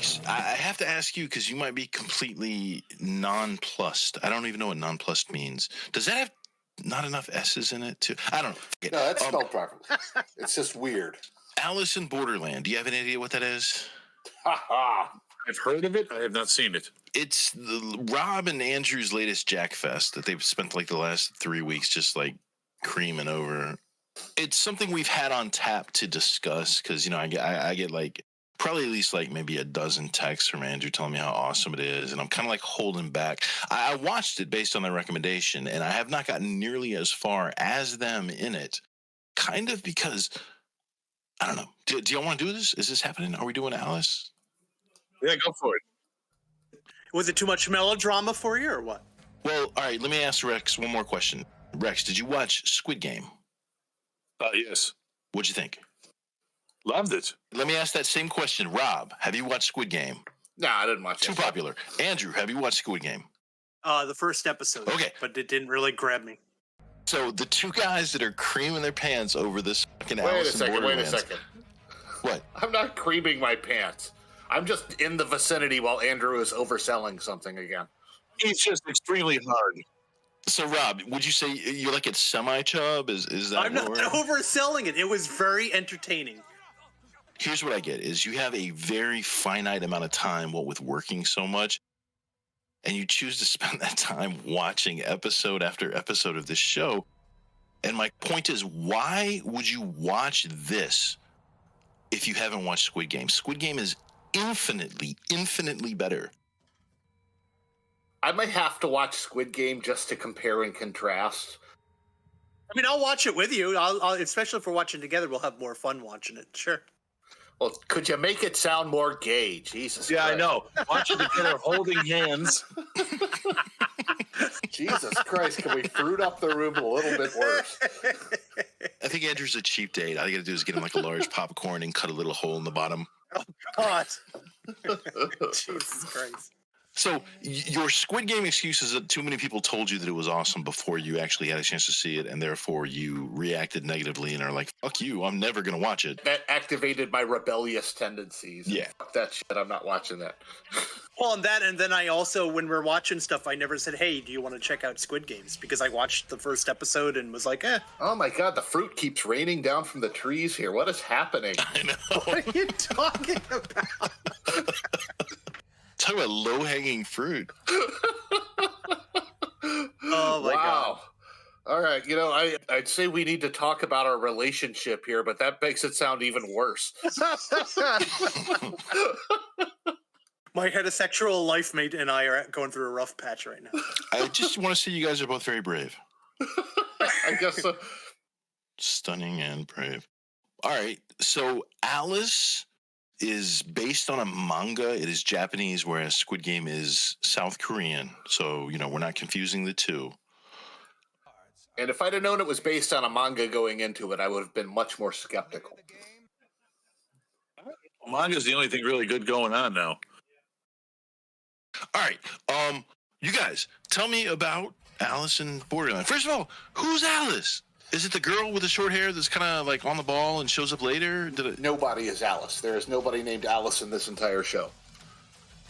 Rex, I have to ask you because you might be completely nonplussed. I don't even know what nonplussed means. Does that have not enough S's in it too? I don't know. No, that's spelled properly. It's just weird. Alice in Borderland. Do you have any idea what that is? Ha ha. I've heard of it. I have not seen it. It's Rob and Andrew's latest Jack Fest that they've spent like the last 3 weeks just like creaming over. It's something we've had on tap to discuss because, you know, I get like probably at least like maybe a dozen texts from Andrew telling me how awesome it is. And I'm kind of like holding back. I watched it based on their recommendation and I have not gotten nearly as far as them in it. Kind of because, I don't know. Do y'all want to do this? Is this happening? Are we doing Alice? Yeah, go for it. Was it too much melodrama for you or what? Well, all right, let me ask Rex one more question. Rex, did you watch Squid Game? Yes. What'd you think? Loved it. Let me ask that same question. Rob, have you watched Squid Game? No, I didn't watch it. Too popular. Andrew, have you watched Squid Game? The first episode. Okay. But it didn't really grab me. So the two guys that are creaming their pants over this fucking Wait Alice a in second. Borderlands. What? I'm not creaming my pants. I'm just in the vicinity while Andrew is overselling something again. It's just extremely hard. So, Rob, would you say you're like at semi-chub? Is that I'm not overselling it. It was very entertaining. Here's what I get is you have a very finite amount of time, what with working so much, and you choose to spend that time watching episode after episode of this show. And my point is, why would you watch this if you haven't watched Squid Game? Squid Game is infinitely better. I might have to watch Squid Game just to compare and contrast. I mean, I'll watch it with you. I'll especially if we're watching together, we'll have more fun watching it. Sure. Well, could you make it sound more gay? Jesus Yeah, Christ. I know. Watching together, holding hands. Jesus Christ, can we fruit up the room a little bit worse? I think Andrew's a cheap date. All you got to do is get him like a large popcorn and cut a little hole in the bottom. Oh, God. Jesus Christ. So your Squid Game excuse is that too many people told you that it was awesome before you actually had a chance to see it, and therefore you reacted negatively and are like, fuck you, I'm never going to watch it. That activated my rebellious tendencies. Yeah. Fuck that shit, I'm not watching that. Well, and then I also, when we're watching stuff, I never said, hey, do you want to check out Squid Games? Because I watched the first episode and was like, eh. Oh my God, the fruit keeps raining down from the trees here. What is happening? I know. What are you talking about? Talk about low-hanging fruit. Oh, my God. All right, you know, I'd say we need to talk about our relationship here, but that makes it sound even worse. My heterosexual life mate and I are going through a rough patch right now. I just want to say you guys are both very brave. I guess so. Stunning and brave. All right, so Alice is based on a manga. It is Japanese, whereas Squid Game is South Korean. So, you know, we're not confusing the two. And if I'd have known it was based on a manga going into it, I would have been much more skeptical. Manga's the only thing really good going on now. All right, you guys, tell me about Alice in Borderland. First of all, who's Alice? Is it the girl with the short hair that's kind of like on the ball and shows up later? Nobody is Alice. There is nobody named Alice in this entire show.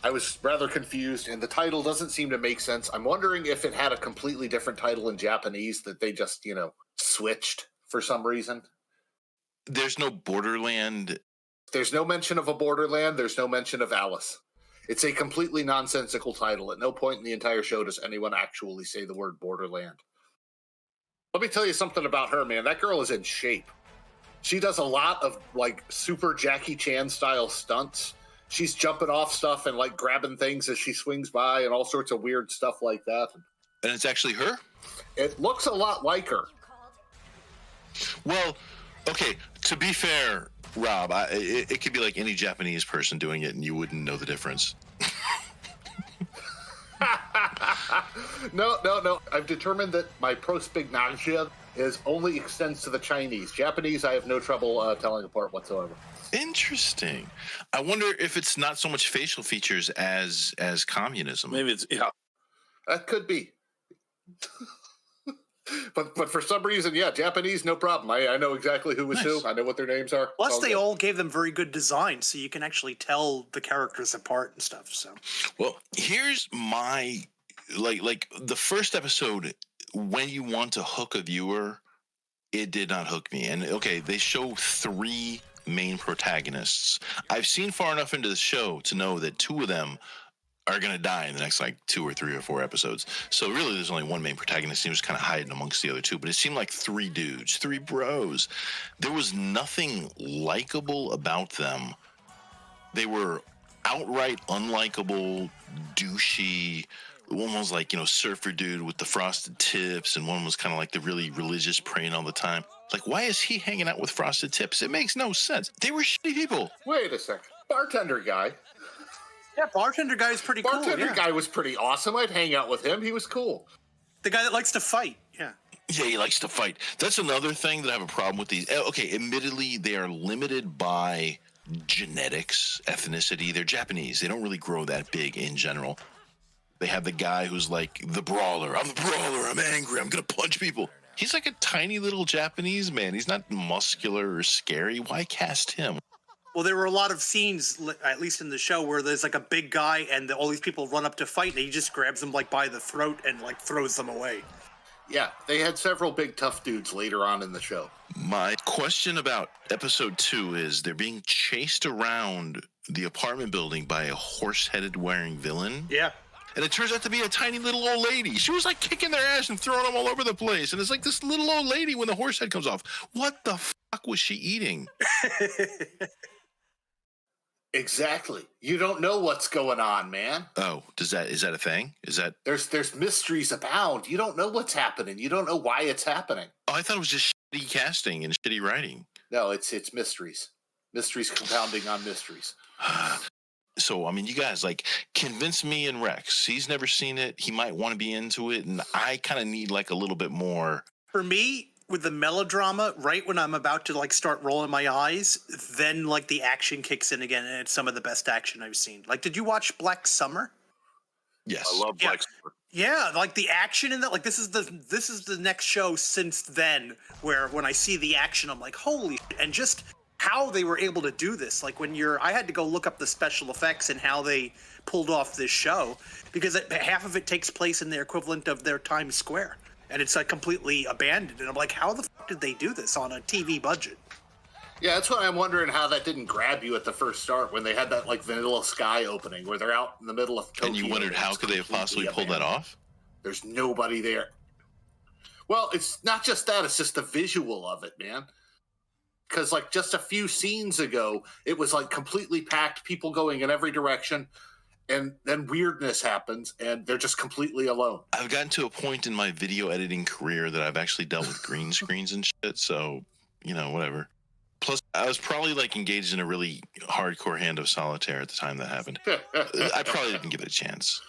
I was rather confused, and the title doesn't seem to make sense. I'm wondering if it had a completely different title in Japanese that they just, you know, switched for some reason. There's no Borderland. There's no mention of a Borderland. There's no mention of Alice. It's a completely nonsensical title. At no point in the entire show does anyone actually say the word Borderland. Let me tell you something about her, man. That girl is in shape. She does a lot of, like, super Jackie Chan style stunts. She's jumping off stuff and, like, grabbing things as she swings by and all sorts of weird stuff like that. And it's actually her? It looks a lot like her. Well, okay, to be fair, Rob, it could be like any Japanese person doing it and you wouldn't know the difference. No. I've determined that my prospignagia only extends to the Chinese. Japanese, I have no trouble telling apart whatsoever. Interesting. I wonder if it's not so much facial features as communism. Maybe it's, yeah. That could be. But for some reason, yeah, Japanese, no problem. I know exactly who was Nice. who. I know what their names are. Plus, they good. all gave them very good design, so you can actually tell the characters apart and stuff. So, Well, here's my like the first episode. When you want to hook a viewer, it did not hook me. And okay, they show 3 main protagonists. I've seen far enough into the show to know that 2 of them are going to die in the next like 2 or 3 or 4 episodes. So really there's only one main protagonist. He was kind of hiding amongst the other 2, but it seemed like 3 dudes, 3 bros. There was nothing likable about them. They were outright unlikable, douchey. One was like, surfer dude with the frosted tips, and one was kind of like the really religious, praying all the time. Like, why is he hanging out with frosted tips? It makes no sense. They were shitty people. Wait a sec. Bartender guy. yeah, bartender guy is pretty cool. Bartender Yeah. guy was pretty awesome. I'd hang out with him. He was cool. The guy that likes to fight. Yeah. Yeah, he likes to fight. That's another thing that I have a problem with these. Okay, admittedly, they are limited by genetics, ethnicity. They're Japanese. They don't really grow that big in general. They have the guy who's like the brawler. I'm the brawler. I'm angry. I'm going to punch people. He's like a tiny little Japanese man. He's not muscular or scary. Why cast him? Well, there were a lot of scenes, at least in the show, where there's like a big guy and all these people run up to fight, and he just grabs them like by the throat and like throws them away. Yeah, they had several big tough dudes later on in the show. My question about episode 2 is they're being chased around the apartment building by a horse-headed wearing villain. Yeah. And it turns out to be a tiny little old lady. She was like kicking their ass and throwing them all over the place. And it's like this little old lady when the horse head comes off. What the fuck was she eating? Exactly. You don't know what's going on, man. Oh, is that a thing? Is that? There's mysteries abound. You don't know what's happening. You don't know why it's happening. Oh, I thought it was just shitty casting and shitty writing. No, it's mysteries. Mysteries compounding on mysteries. So, I mean, you guys, like, convince me and Rex. He's never seen it. He might want to be into it. And I kind of need, like, a little bit more. For me, with the melodrama, right when I'm about to, like, start rolling my eyes, then, like, the action kicks in again, and it's some of the best action I've seen. Like, did you watch Black Summer? Yes. I love Black Summer. Yeah, like the action in that, like this is the next show since then where when I see the action, I'm like, holy shit. And just how they were able to do this. Like I had to go look up the special effects and how they pulled off this show because half of it takes place in the equivalent of their Times Square. And it's like completely abandoned. And I'm like, how the fuck did they do this on a TV budget? Yeah, that's why I'm wondering how that didn't grab you at the first start when they had that like Vanilla Sky opening where they're out in the middle of Tokyo. And you wondered how could they have possibly pulled that off? There's nobody there. Well, it's not just that, it's just the visual of it, man. Because like just a few scenes ago, it was like completely packed, people going in every direction, and then weirdness happens and they're just completely alone. I've gotten to a point in my video editing career that I've actually dealt with green screens and shit, so, whatever. Plus, I was probably like engaged in a really hardcore hand of solitaire at the time that happened. I probably didn't give it a chance.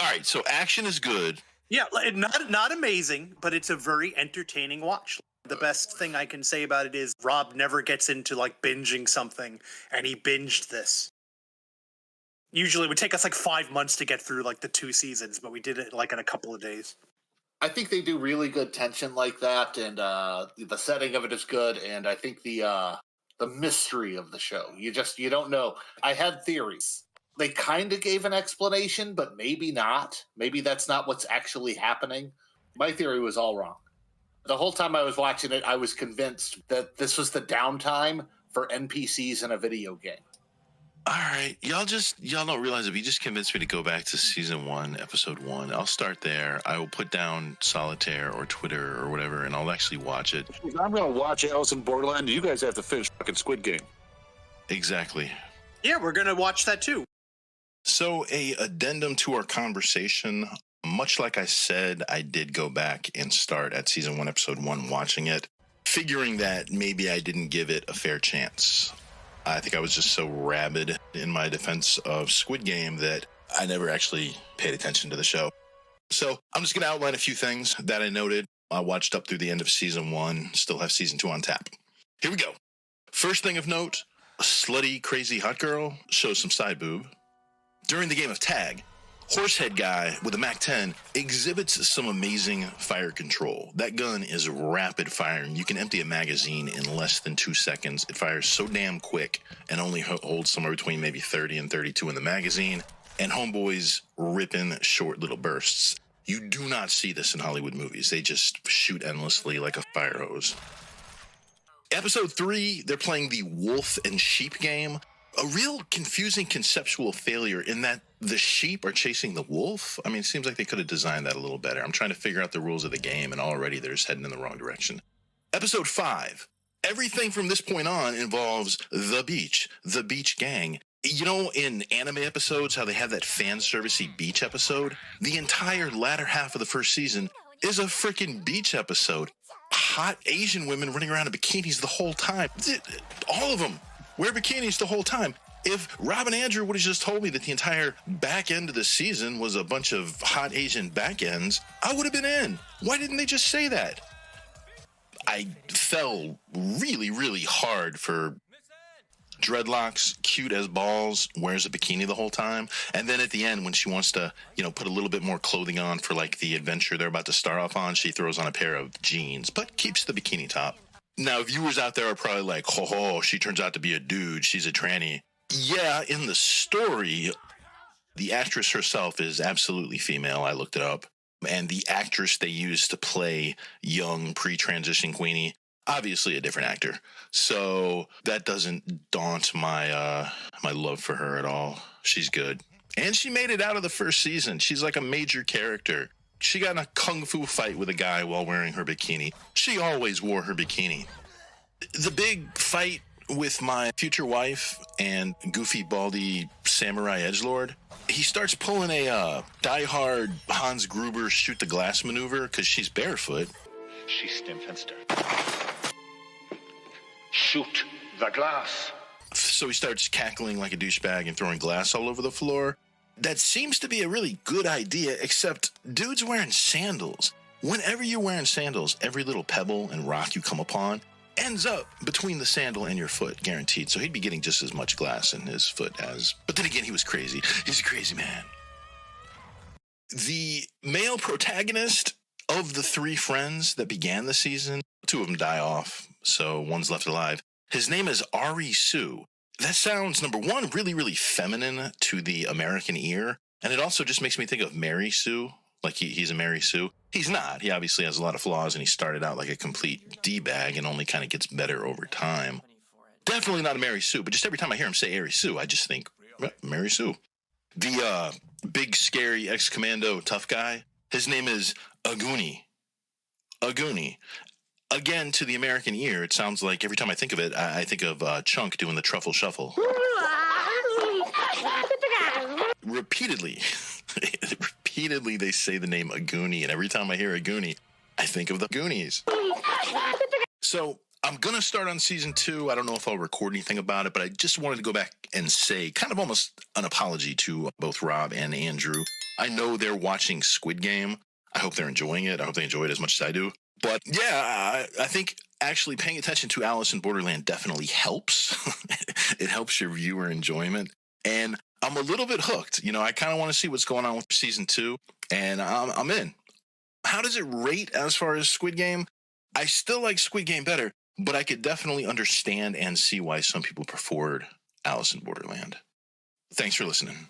All right, so action is good. Yeah, not amazing, but it's a very entertaining watch. The best thing I can say about it is Rob never gets into like binging something, and he binged this. Usually it would take us like 5 months to get through like the 2 seasons, but we did it like in a couple of days. I think they do really good tension like that, and the setting of it is good, and I think the mystery of the show, you don't know. I had theories. They kind of gave an explanation, but maybe not. Maybe that's not what's actually happening. My theory was all wrong. The whole time I was watching it, I was convinced that this was the downtime for NPCs in a video game. All right, y'all don't realize if you just convinced me to go back to season 1, episode 1, I'll start there. I will put down Solitaire or Twitter or whatever, and I'll actually watch it. I'm going to watch Alice in Borderland. You guys have to finish fucking Squid Game. Exactly. Yeah, we're going to watch that too. So a addendum to our conversation, much like I said, I did go back and start at season 1, episode 1, watching it, figuring that maybe I didn't give it a fair chance. I think I was just so rabid in my defense of Squid Game that I never actually paid attention to the show. So I'm just going to outline a few things that I noted. I watched up through the end of season 1, still have season 2 on tap. Here we go. First thing of note, a slutty, crazy hot girl shows some side boob. During the game of tag, Horsehead guy with a MAC-10 exhibits some amazing fire control. That gun is rapid firing. You can empty a magazine in less than 2 seconds. It fires so damn quick and only holds somewhere between maybe 30 and 32 in the magazine. And homeboys ripping short little bursts. You do not see this in Hollywood movies. They just shoot endlessly like a fire hose. Episode 3, they're playing the wolf and sheep game. A real confusing conceptual failure in that the sheep are chasing the wolf. I mean, it seems like they could have designed that a little better. I'm trying to figure out the rules of the game, and already they're just heading in the wrong direction. Episode 5. Everything from this point on involves the beach gang. You know, in anime episodes, how they have that fan servicey beach episode? The entire latter half of the first season is a freaking beach episode. Hot Asian women running around in bikinis the whole time. All of them wear bikinis the whole time. If Rob and Andrew would have just told me that the entire back end of the season was a bunch of hot Asian back ends, I would have been in. Why didn't they just say that? I fell really, really hard for dreadlocks, cute as balls, wears a bikini the whole time. And then at the end, when she wants to, put a little bit more clothing on for like the adventure they're about to start off on, she throws on a pair of jeans, but keeps the bikini top. Now, viewers out there are probably like, ho, she turns out to be a dude. She's a tranny. Yeah, in the story, the actress herself is absolutely female. I looked it up. And the actress they used to play young pre-transition Queenie, obviously a different actor. So that doesn't daunt my my love for her at all. She's good. And she made it out of the first season. She's like a major character. She got in a kung fu fight with a guy while wearing her bikini. She always wore her bikini. The big fight with my future wife and goofy, baldy samurai edgelord, he starts pulling a die-hard Hans Gruber shoot-the-glass maneuver because she's barefoot. Schieß dem Fenster. Shoot the glass. So he starts cackling like a douchebag and throwing glass all over the floor. That seems to be a really good idea, except dude's wearing sandals. Whenever you're wearing sandals, every little pebble and rock you come upon ends up between the sandal and your foot, guaranteed. So he'd be getting just as much glass in his foot as... But then again, he was crazy. He's a crazy man. The male protagonist of the 3 friends that began the season, 2 of them die off, so one's left alive. His name is Ari Sue. That sounds, number one, really, really feminine to the American ear. And it also just makes me think of Mary Sue, like he's a Mary Sue. He's not. He obviously has a lot of flaws, and he started out like a complete D-bag and only kind of gets better over time. Definitely not a Mary Sue, but just every time I hear him say Ari Sue, I just think, Mary Sue. The big, scary ex-commando tough guy, his name is Aguni. Aguni. Again, to the American ear, it sounds like every time I think of it, I think of Chunk doing the truffle shuffle. Repeatedly they say the name Aguni, and every time I hear Aguni, I think of the Goonies. So I'm going to start on season 2. I don't know if I'll record anything about it, but I just wanted to go back and say kind of almost an apology to both Rob and Andrew. I know they're watching Squid Game. I hope they're enjoying it. I hope they enjoy it as much as I do. But yeah, I think actually paying attention to Alice in Borderland definitely helps. It helps your viewer enjoyment. And I'm a little bit hooked. I kind of want to see what's going on with season 2, and I'm in. How does it rate as far as Squid Game? I still like Squid Game better, but I could definitely understand and see why some people preferred Alice in Borderland. Thanks for listening.